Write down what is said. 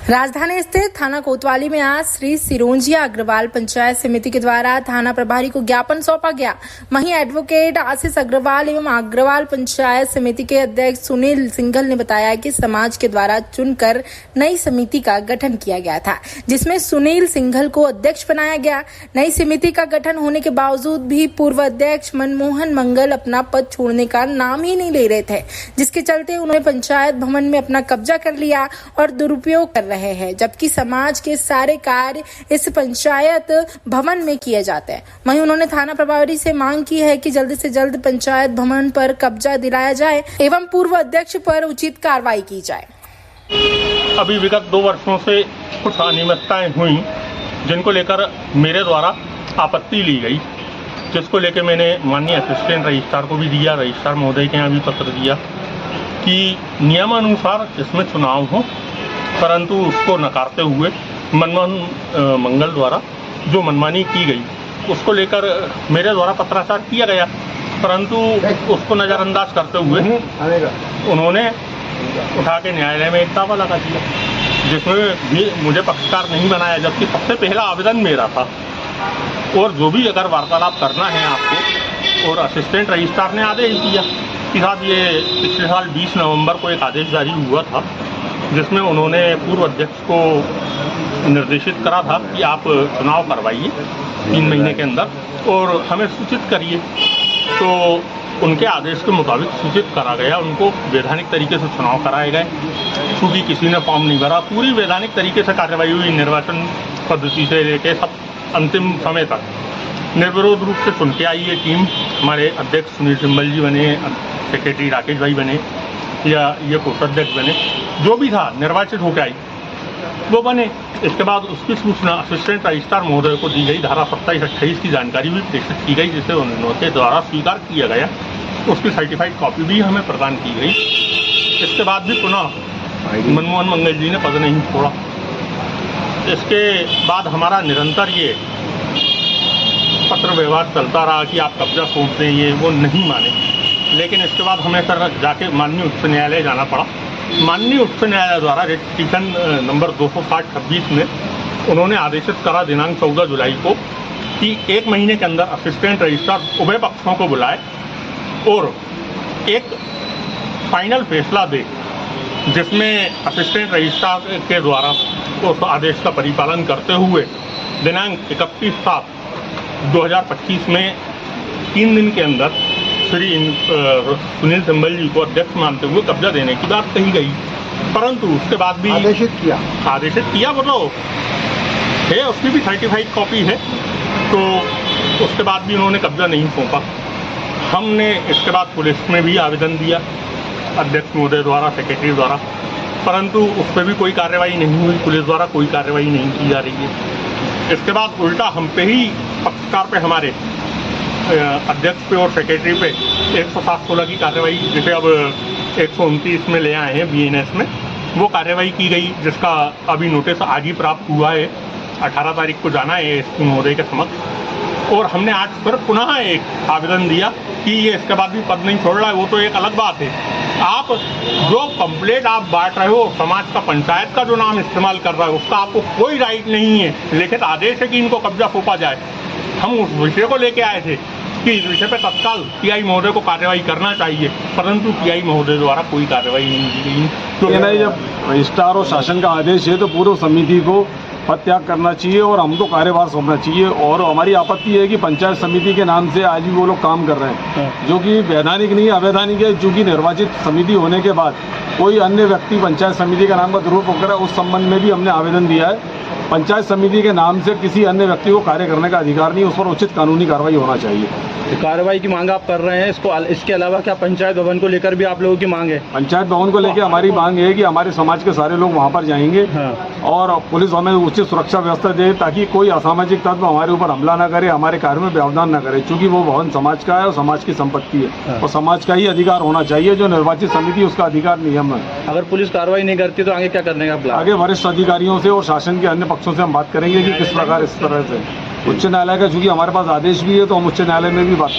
राजधानी स्थित थाना कोतवाली में आज श्री सिरोंजिया अग्रवाल पंचायत समिति के द्वारा थाना प्रभारी को ज्ञापन सौंपा गया। वहीं एडवोकेट आशीष अग्रवाल एवं अग्रवाल पंचायत समिति के अध्यक्ष सुनील सिंघल ने बताया कि समाज के द्वारा चुनकर नई समिति का गठन किया गया था, जिसमें सुनील सिंघल को अध्यक्ष बनाया गया। नई समिति का गठन होने के बावजूद भी पूर्व अध्यक्ष मनमोहन मंगल अपना पद छोड़ने का नाम ही नहीं ले रहे थे, जिसके चलते उन्होंने पंचायत भवन में अपना कब्जा कर लिया और दुरुपयोग कर रहे हैं, जबकि समाज के सारे कार्य इस पंचायत भवन में किए जाते हैं। वहीं उन्होंने थाना प्रभारी से मांग की है कि जल्द से जल्द पंचायत भवन पर कब्जा दिलाया जाए एवं पूर्व अध्यक्ष पर उचित कार्रवाई की जाए। अभी विगत 2 वर्षों से कुछ अनियमितताएं हुई, जिनको लेकर मेरे द्वारा आपत्ति ली गई, जिसको लेकर मैंने माननीय असिस्टेंट रजिस्ट्रार को भी दिया, रजिस्ट्रार महोदय के यहाँ भी पत्र दिया कि नियमानुसार इसमें चुनाव हो, परंतु उसको नकारते हुए मनमोहन मंगल द्वारा जो मनमानी की गई उसको लेकर मेरे द्वारा पत्राचार किया गया, परंतु उसको नज़रअंदाज करते हुए उन्होंने उठा के न्यायालय में एक दावा लगा दिया, जिसमें भी मुझे पक्षकार नहीं बनाया, जबकि सबसे पहला आवेदन मेरा था। और जो भी अगर वार्तालाप करना है आपको, और असिस्टेंट रजिस्ट्रार ने आदेश दिया कि साहब ये पिछले साल 20 नवंबर को एक आदेश जारी हुआ था, जिसमें उन्होंने पूर्व अध्यक्ष को निर्देशित करा था कि आप चुनाव करवाइए 3 महीने के अंदर और हमें सूचित करिए। तो उनके आदेश के मुताबिक सूचित करा गया, उनको वैधानिक तरीके से चुनाव कराए गए। क्योंकि किसी ने फॉर्म नहीं भरा, पूरी वैधानिक तरीके से कार्रवाई हुई, निर्वाचन पद्धति से लेकर सब अंतिम समय तक निर्विरोध रूप से चुन के आई ये टीम। हमारे अध्यक्ष सुनील सिंघल जी बने, सेक्रेटरी राकेश भाई बने, या ये कोषाध्यक्ष बने, जो भी था निर्वाचित होकर आई वो बने। इसके बाद उसकी सूचना असिस्टेंट रजिस्ट्रार महोदय को दी गई, धारा 27-28 की जानकारी भी प्रेषित की गई, जिसे उनके द्वारा स्वीकार किया गया। उसकी सर्टिफाइड कॉपी भी हमें प्रदान की गई। इसके बाद भी पुनः मनमोहन मंगल जी ने पद नहीं छोड़ा। इसके बाद हमारा निरंतर ये पत्र व्यवहार चलता रहा कि आप कब्जा सौंप दें, ये वो नहीं माने। लेकिन इसके बाद हमें सर जाके माननीय उच्च न्यायालय जाना पड़ा। माननीय उच्च न्यायालय द्वारा रेटिफिकेशन नंबर 260/26 में उन्होंने आदेशित करा दिनांक 14 जुलाई को कि 1 महीने के अंदर असिस्टेंट रजिस्ट्रार उभय पक्षों को बुलाए और एक फाइनल फैसला दे, जिसमें असिस्टेंट रजिस्ट्रार के द्वारा उस आदेश का परिपालन करते हुए दिनांक 31/7/2025 में 3 दिन के अंदर श्री सुनील सिंघल जी को अध्यक्ष मानते हुए कब्जा देने की बात कही गई। परंतु उसके बाद भी आदेशित किया वो तो है, उसकी भी सर्टिफाइड कॉपी है। तो उसके बाद भी उन्होंने कब्जा नहीं सौंपा। हमने इसके बाद पुलिस में भी आवेदन दिया अध्यक्ष महोदय द्वारा, सेक्रेटरी द्वारा, परंतु उस पर भी कोई कार्रवाई नहीं हुई। पुलिस द्वारा कोई कार्रवाई नहीं की जा रही है। इसके बाद उल्टा हम पे ही पक्षकार पे, हमारे अध्यक्ष पे और सेक्रेटरी पे 107/16 की कार्रवाई, जिसे अब 129 में ले आए हैं BNS में, वो कार्रवाई की गई, जिसका अभी नोटिस आज ही प्राप्त हुआ है। 18 तारीख को जाना है ASP महोदय के समक्ष। और हमने आज पर पुनः एक आवेदन दिया कि ये इसके बाद भी पद नहीं छोड़ रहा है, वो तो एक अलग बात है। आप जो कंप्लेंट आप बांट रहे हो, समाज का, पंचायत का जो नाम इस्तेमाल कर रहा है, उसका आपको कोई राइट नहीं है। लिखित आदेश है कि इनको कब्जा सौंपा जाए। हम उस विषय को लेके आए थे कि इस विषय पर तत्काल PI महोदय को कार्रवाई करना चाहिए, परंतु PI महोदय द्वारा कोई कार्रवाई नहीं की गई। तो जब रजिस्ट्रार और शासन का आदेश है तो पूर्व समिति को पद त्याग करना चाहिए और हमको कार्यभार सौंपना चाहिए। और हमारी आपत्ति है कि पंचायत समिति के नाम से आज भी वो लोग काम कर रहे हैं, जो कि वैधानिक नहीं, अवैधानिक है। चूँकि निर्वाचित समिति होने के बाद कोई अन्य व्यक्ति पंचायत समिति का नाम का दुरुपयोग करे, उस संबंध में भी हमने आवेदन दिया है। पंचायत समिति के नाम से किसी अन्य व्यक्ति को कार्य करने का अधिकार नहीं, उस पर उचित कानूनी कार्रवाई होना चाहिए। तो कार्रवाई की मांग आप कर रहे हैं, इसके अलावा क्या पंचायत भवन को लेकर भी आप लोगों की मांग है? पंचायत भवन को लेकर हमारी मांग है कि हमारे समाज के सारे लोग वहाँ पर जाएंगे और पुलिस हमें उचित सुरक्षा व्यवस्था दे, ताकि कोई असामाजिक तत्व हमारे ऊपर हमला न करे, हमारे कार्य में व्यवधान न करे। चूँकि वो भवन समाज का है और समाज की संपत्ति है और समाज का ही अधिकार होना चाहिए। जो निर्वाचित समिति, उसका अधिकार नियम है। अगर पुलिस कार्रवाई नहीं करती तो आगे क्या करने का प्लान? आगे वरिष्ठ अधिकारियों से और शासन के अन्य पक्षों से हम बात करेंगे कि किस प्रकार इस तरह से उच्च न्यायालय का, चूँकि हमारे पास आदेश भी है, तो हम उच्च न्यायालय में भी बात